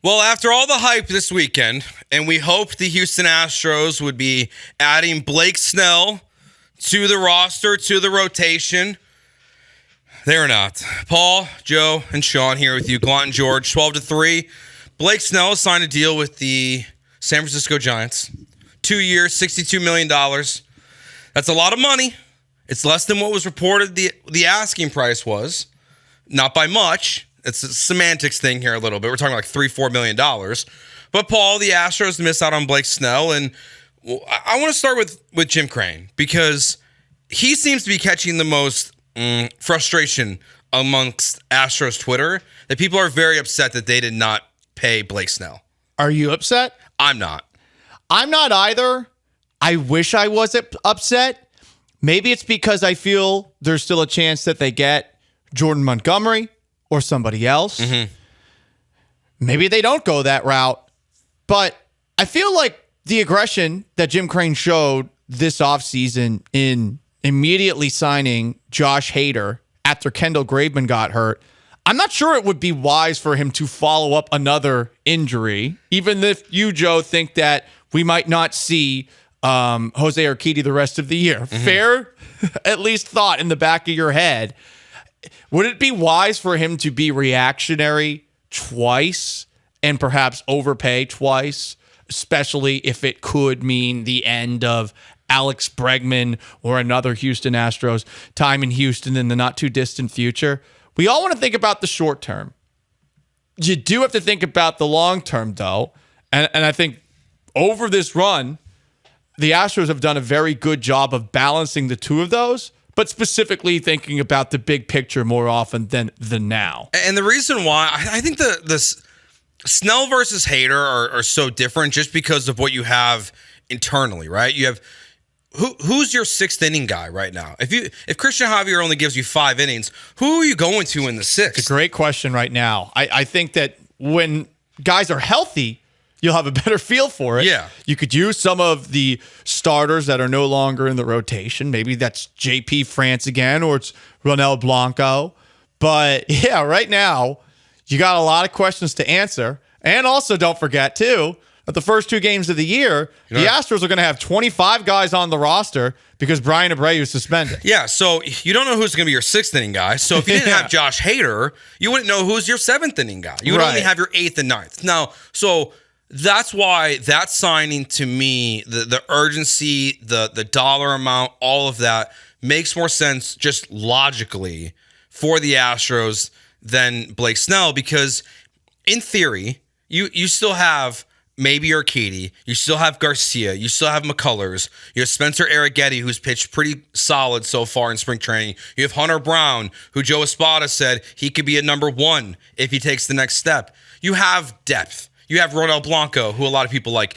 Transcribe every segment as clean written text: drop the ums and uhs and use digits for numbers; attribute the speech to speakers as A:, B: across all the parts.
A: Well, after all the hype this weekend, and we hoped the Houston Astros would be adding Blake Snell to the roster, to the rotation, they're not. Paul, Joe, and Sean here with you. Glant and George, 12-3. Blake Snell signed a deal with the San Francisco Giants. 2 years, $62 million. That's a lot of money. It's less than what was reported the asking price was. Not by much. It's a semantics thing here a little bit. We're talking like $3-4 million. But Paul, the Astros missed out on Blake Snell. And I want to start with Jim Crane because he seems to be catching the most frustration amongst Astros Twitter, that people are very upset that they did not pay Blake Snell.
B: Are you upset?
A: I'm not.
B: I'm not either. I wish I was upset. Maybe it's because I feel there's still a chance that they get Jordan Montgomery or somebody else. Mm-hmm. Maybe they don't go that route. But I feel like the aggression that Jim Crane showed this offseason in immediately signing Josh Hader after Kendall Graveman got hurt, I'm not sure it would be wise for him to follow up another injury, even if you, Joe, think that we might not see Jose Urquidy the rest of the year. Mm-hmm. Fair, at least thought in the back of your head. Would it be wise for him to be reactionary twice and perhaps overpay twice, especially if it could mean the end of Alex Bregman or another Houston Astros time in Houston in the not too distant future? We all want to think about the short term. You do have to think about the long term, though. And I think over this run, the Astros have done a very good job of balancing the two of those, but specifically thinking about the big picture more often than the now.
A: And the reason why, I think the Snell versus Hader are so different just because of what you have internally, right? You have who's your sixth inning guy right now? If Christian Javier only gives you 5 innings, who are you going to in the sixth?
B: It's a great question right now. I think that when guys are healthy, you'll have a better feel for it.
A: Yeah.
B: You could use some of the starters that are no longer in the rotation. Maybe that's JP France again, or it's Ronel Blanco. But yeah, right now, you got a lot of questions to answer. And also don't forget, too, that the first 2 games of the year, the Astros are going to have 25 guys on the roster because Brian Abreu is suspended.
A: Yeah, so you don't know who's going to be your 6th inning guy. So if you didn't have Josh Hader, you wouldn't know who's your 7th inning guy. You would only have your 8th and 9th. Now, so that's why that signing to me, the urgency, the dollar amount, all of that makes more sense just logically for the Astros than Blake Snell, because in theory, you still have maybe Urquidy, you still have Garcia, you still have McCullers, you have Spencer Arrighetti, who's pitched pretty solid so far in spring training. You have Hunter Brown, who Joe Espada said he could be a number 1 if he takes the next step. You have depth. You have Ronel Blanco, who a lot of people like.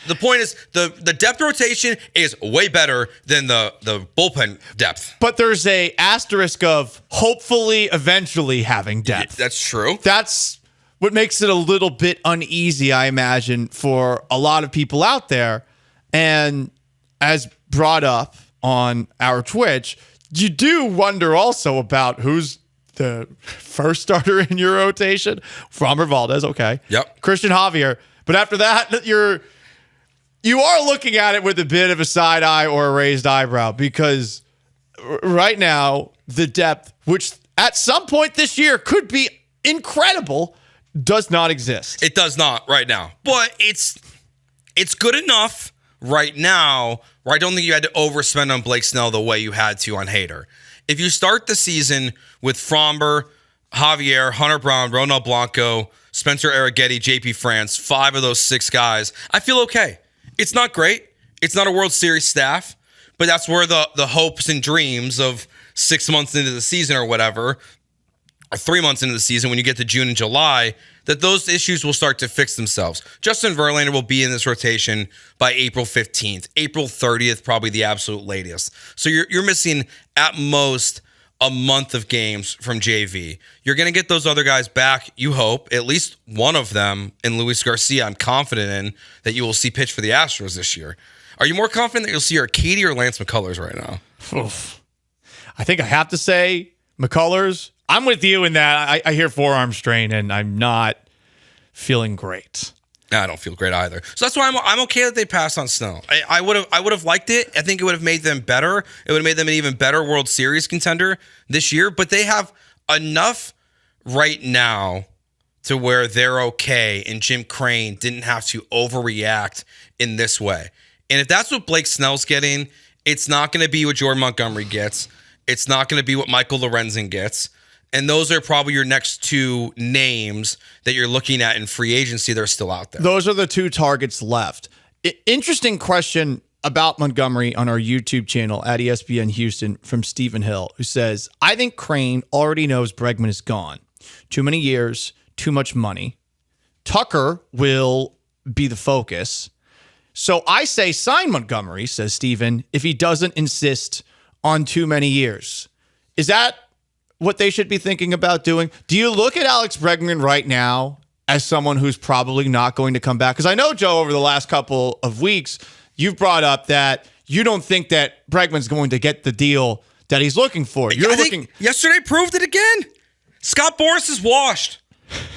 A: The point is the depth rotation is way better than the bullpen depth.
B: But there's a asterisk of hopefully eventually having depth.
A: That's true.
B: That's what makes it a little bit uneasy, I imagine, for a lot of people out there. And as brought up on our Twitch, you do wonder also about who's the first starter in your rotation. Framber Valdez, okay.
A: Yep.
B: Christian Javier. But after that, you are looking at it with a bit of a side eye or a raised eyebrow, because right now, the depth, which at some point this year could be incredible, does not exist.
A: It does not right now. But it's good enough right now where I don't think you had to overspend on Blake Snell the way you had to on Hader. If you start the season with Framber, Javier, Hunter Brown, Ronel Blanco, Spencer Arrighetti, JP France, 5 of those 6 guys, I feel okay. It's not great. It's not a World Series staff, but that's where the hopes and dreams of 6 months into the season or whatever, or 3 months into the season when you get to June and July, that those issues will start to fix themselves. Justin Verlander will be in this rotation by April 15th. April 30th, probably the absolute latest. So you're missing at most a month of games from JV. You're going to get those other guys back, you hope, at least one of them in Luis Garcia, I'm confident in, that you will see pitch for the Astros this year. Are you more confident that you'll see Urquidy or Lance McCullers right now?
B: Oof. I think I have to say McCullers. I'm with you in that. I hear forearm strain, and I'm not feeling great.
A: I don't feel great either. So that's why I'm okay that they passed on Snell. I would have liked it. I think it would have made them better. It would have made them an even better World Series contender this year. But they have enough right now to where they're okay, and Jim Crane didn't have to overreact in this way. And if that's what Blake Snell's getting, it's not going to be what Jordan Montgomery gets. It's not going to be what Michael Lorenzen gets. And those are probably your next two names that you're looking at in free agency that are still out there.
B: Those are the two targets left. Interesting question about Montgomery on our YouTube channel at ESPN Houston from Stephen Hill, who says, I think Crane already knows Bregman is gone. Too many years, too much money. Tucker will be the focus. So I say sign Montgomery, says Stephen, if he doesn't insist on too many years. Is that what they should be thinking about doing? Do you look at Alex Bregman right now as someone who's probably not going to come back? Because I know, Joe, over the last couple of weeks, you've brought up that you don't think that Bregman's going to get the deal that he's looking for. You're looking.
A: Yesterday proved it again. Scott Boras is washed.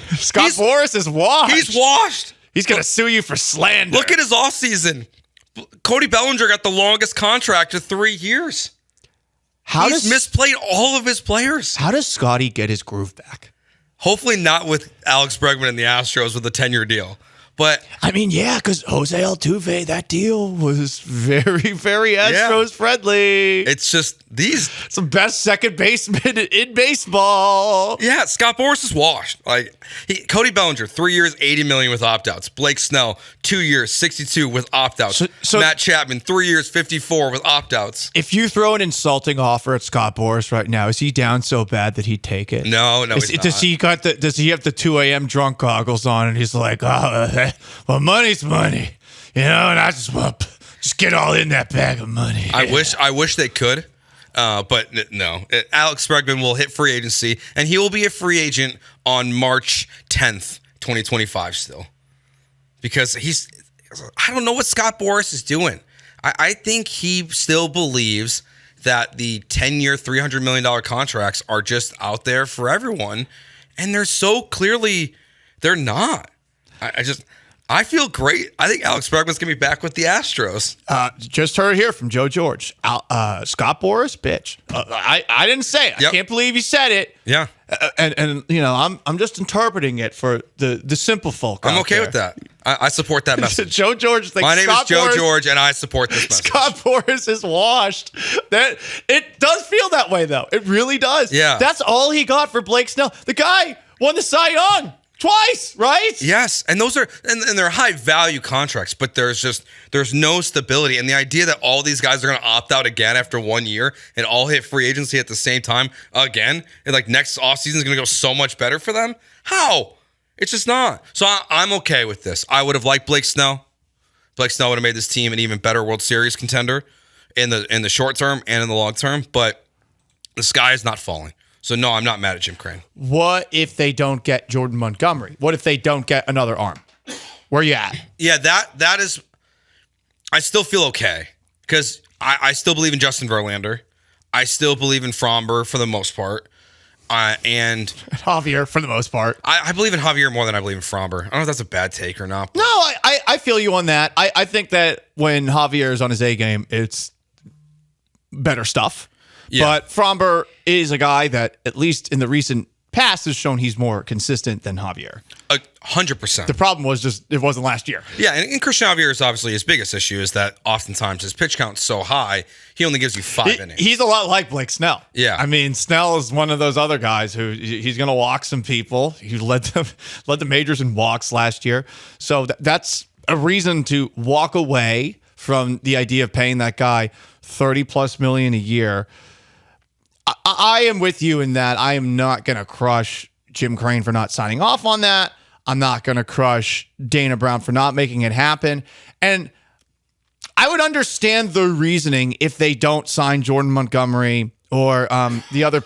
B: Boras is washed.
A: He's washed.
B: He's going to sue you for slander.
A: Look at his offseason. Cody Bellinger got the longest contract of 3 years. He's misplayed all of his players.
B: How does Scotty get his groove back?
A: Hopefully not with Alex Bregman and the Astros with a 10-year deal. But
B: I mean, yeah, because Jose Altuve, that deal was very, very Astros friendly.
A: It's just these.
B: It's the best second baseman in baseball.
A: Yeah, Scott Boras is washed. Cody Bellinger, 3 years, $80 million with opt-outs. Blake Snell, 2 years, $62 with opt-outs. So Matt Chapman, 3 years, $54 with opt-outs.
B: If you throw an insulting offer at Scott Boras right now, is he down so bad that he'd take it?
A: No, he's not.
B: Does he have the 2 a.m. drunk goggles on and he's like, well, money's money, and I just get all in that bag of money.
A: I wish they could, but no. Alex Bregman will hit free agency, and he will be a free agent on March 10th, 2025 still. Because I don't know what Scott Boras is doing. I think he still believes that the 10-year, $300 million contracts are just out there for everyone, and they're so clearly they're not. I feel great. I think Alex Bregman's going to be back with the Astros.
B: Just heard here from Joe George. Scott Boras, bitch. I didn't say it. Yep. I can't believe you said it.
A: Yeah.
B: And I'm just interpreting it for the simple folk.
A: I'm okay with that. I support that message.
B: Joe George thinks
A: my name is Joe George, and I support this message.
B: Scott Boras is washed. It does feel that way, though. It really does.
A: Yeah.
B: That's all he got for Blake Snell. The guy won the Cy Young twice, right?
A: Yes, and those are and they're high value contracts, but there's no stability, and the idea that all these guys are going to opt out again after 1 year and all hit free agency at the same time again, and like next offseason is going to go so much better for them. How? It's just not. So I'm okay with this. I would have liked Blake Snell. Blake Snell would have made this team an even better World Series contender in the short term and in the long term, but the sky is not falling. So, no, I'm not mad at Jim Crane.
B: What if they don't get Jordan Montgomery? What if they don't get another arm? Where you at?
A: Yeah, that is – I still feel okay because I still believe in Justin Verlander. I still believe in Fromber for the most part. And
B: Javier for the most part.
A: I believe in Javier more than I believe in Fromber. I don't know if that's a bad take or not.
B: No, I feel you on that. I think that when Javier is on his A game, it's better stuff. Yeah. But Fromber is a guy that, at least in the recent past, has shown he's more consistent than Javier.
A: 100%.
B: The problem was just it wasn't last year.
A: Yeah, and Christian Javier is obviously his biggest issue is that oftentimes his pitch count's so high, he only gives you 5 innings.
B: He's a lot like Blake Snell.
A: Yeah.
B: I mean, Snell is one of those other guys who he's going to walk some people. He led the majors in walks last year. So that's a reason to walk away from the idea of paying that guy $30+ million a year. I am with you in that I am not going to crush Jim Crane for not signing off on that. I'm not going to crush Dana Brown for not making it happen. And I would understand the reasoning if they don't sign Jordan Montgomery or the other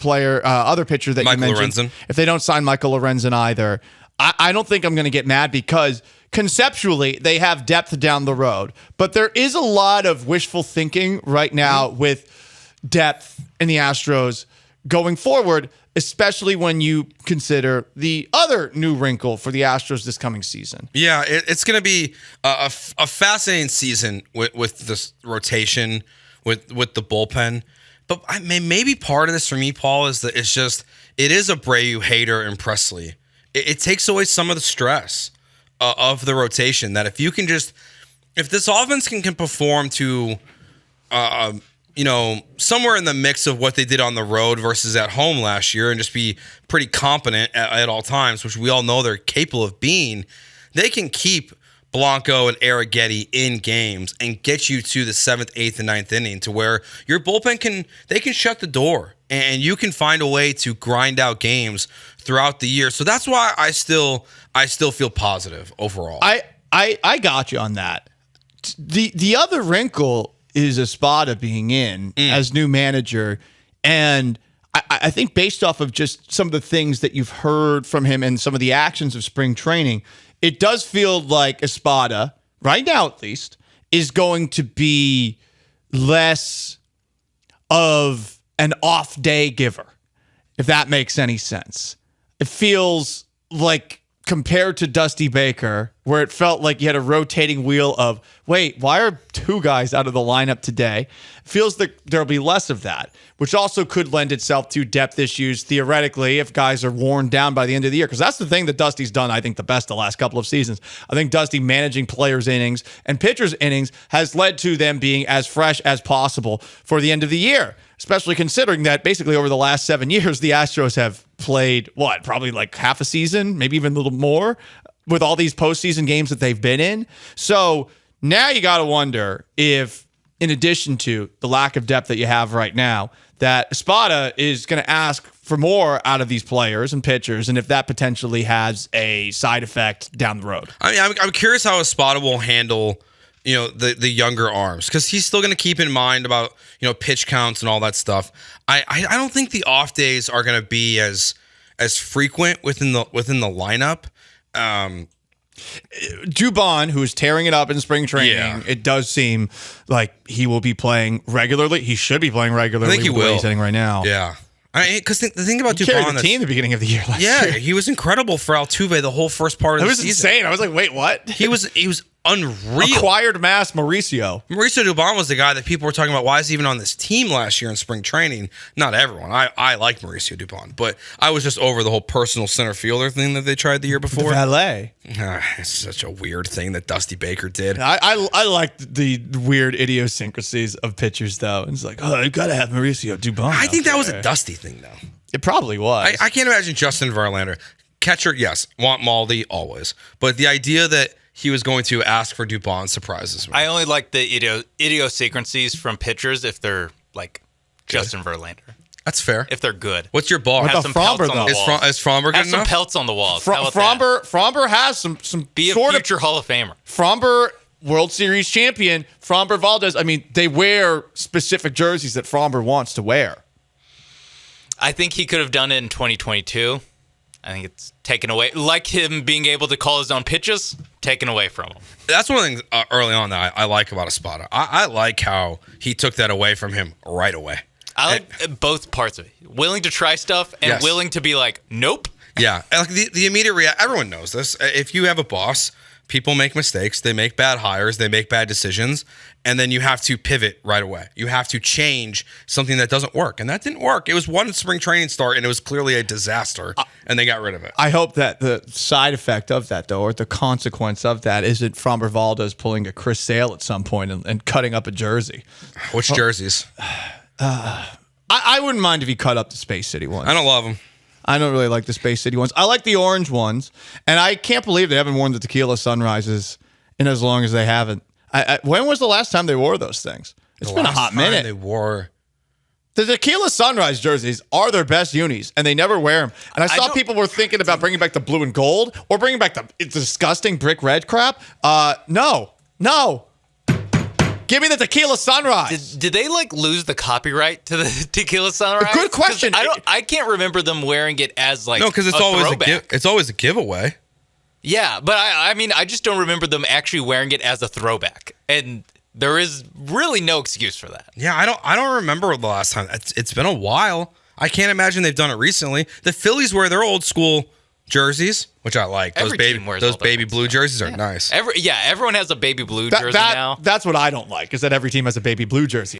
B: pitcher that
A: Michael
B: you mentioned.
A: Lorenzen.
B: If they don't sign Michael Lorenzen either, I don't think I'm going to get mad because conceptually they have depth down the road. But there is a lot of wishful thinking right now with depth in the Astros going forward especially when you consider the other new wrinkle for the Astros this coming season.
A: Yeah, it's going to be a fascinating season with this rotation, with the bullpen. But maybe part of this for me, Paul, is that it is Abreu, Hader, and Presley. It takes away some of the stress of the rotation. That if this offense can perform to, somewhere in the mix of what they did on the road versus at home last year, and just be pretty competent at all times, which we all know they're capable of being, they can keep Blanco and Arrighetti in games and get you to the 7th, 8th, and 9th inning, to where your bullpen can shut the door and you can find a way to grind out games throughout the year. So that's why I still feel positive overall.
B: I got you on that. The other wrinkle is Espada being in as new manager, and I think based off of just some of the things that you've heard from him and some of the actions of spring training, it does feel like Espada, right now at least, is going to be less of an off day giver, if that makes any sense. It feels like, compared to Dusty Baker, where it felt like you had a rotating wheel of, wait, why are two guys out of the lineup today? It feels like there'll be less of that, which also could lend itself to depth issues, theoretically, if guys are worn down by the end of the year. Because that's the thing that Dusty's done, I think, the best the last couple of seasons. I think Dusty managing players' innings and pitchers' innings has led to them being as fresh as possible for the end of the year, especially considering that basically over the last 7 years, the Astros have played, probably like half a season, maybe even a little more, with all these postseason games that they've been in. So now you got to wonder if, in addition to the lack of depth that you have right now, that Espada is going to ask for more out of these players and pitchers, and if that potentially has a side effect down the road.
A: I mean, I'm curious how Espada will handle the younger arms, because he's still going to keep in mind about pitch counts and all that stuff. I don't think the off days are going to be as frequent within the lineup.
B: Dubon, who is tearing it up in spring training, it does seem like he will be playing regularly. He should be playing regularly.
A: I think he will.
B: He's hitting right now.
A: Yeah. Because the thing about
B: Dubon, carried the team at the beginning of the year last year.
A: He was incredible for Altuve the whole first part of the season.
B: It was insane. I was like, wait, what?
A: He was unreal.
B: Acquired mass Mauricio
A: Dubon was the guy that people were talking about. Why is he even on this team last year in spring training? Not everyone. I like Mauricio Dubon, but I was just over the whole personal center fielder thing that they tried the year before.
B: The valet.
A: It's such a weird thing that Dusty Baker did.
B: I liked the weird idiosyncrasies of pitchers, though. It's like, you got to have Mauricio Dubon.
A: I think that was a Dusty thing, though.
B: It probably was.
A: I can't imagine Justin Verlander. Catcher, yes. Want Maldi, always. But the idea that he was going to ask for Dubon surprises me.
C: I only like the idiosyncrasies from pitchers if they're like Justin Verlander.
A: That's fair.
C: If they're good.
A: What's your bar?
C: Have some pelts on the walls.
A: Is Fromber good
C: Have some
A: enough?
C: pelts on the walls.
B: Fromber has some
C: Be a
B: sort
C: future Hall of Famer.
B: Fromber, World Series champion. Fromber Valdez. I mean, they wear specific jerseys that Fromber wants to wear.
C: I think he could have done it in 2022. I think it's taken away. Like him being able to call his own pitches, taken away from him.
A: That's one thing early on that I like about Espada. I like how he took that away from him right away.
C: I like both parts of it. Willing to try stuff and willing to be like, nope.
A: Yeah. And like the immediate reaction, everyone knows this. If you have a boss, people make mistakes. They make bad hires. They make bad decisions. And then you have to pivot right away. You have to change something that doesn't work. And that didn't work. It was one spring training start, and it was clearly a disaster, and they got rid of it.
B: I hope that the side effect of that, though, or the consequence of that, isn't Fromber Valdez pulling a Chris Sale at some point and cutting up a jersey.
A: Which jerseys?
B: I wouldn't mind if he cut up the Space City ones.
A: I don't love them.
B: I don't really like the Space City ones. I like the orange ones, and I can't believe they haven't worn the Tequila Sunrises in as long as they haven't. When was the last time they wore those things? It's been a hot minute.
A: They wore
B: the Tequila Sunrise jerseys are their best unis, and they never wear them. And I saw people were thinking about bringing back the blue and gold or bringing back the disgusting brick red crap. No. Give me the Tequila Sunrise.
C: Did they lose the copyright to the Tequila Sunrise?
B: Good question.
C: I can't remember them wearing it as
A: no, because it's always a giveaway.
C: Yeah, but I mean, I just don't remember them actually wearing it as a throwback, and there is really no excuse for that.
A: Yeah, I don't remember the last time. It's been a while. I can't imagine they've done it recently. The Phillies wear their old school jerseys, which I like.
C: Every team wears
A: Those
C: all their
A: baby
C: old
A: blue
C: stuff.
A: jerseys are nice.
C: Everyone has a baby blue jersey now.
B: That's what I don't like, is that every team has a baby blue jersey.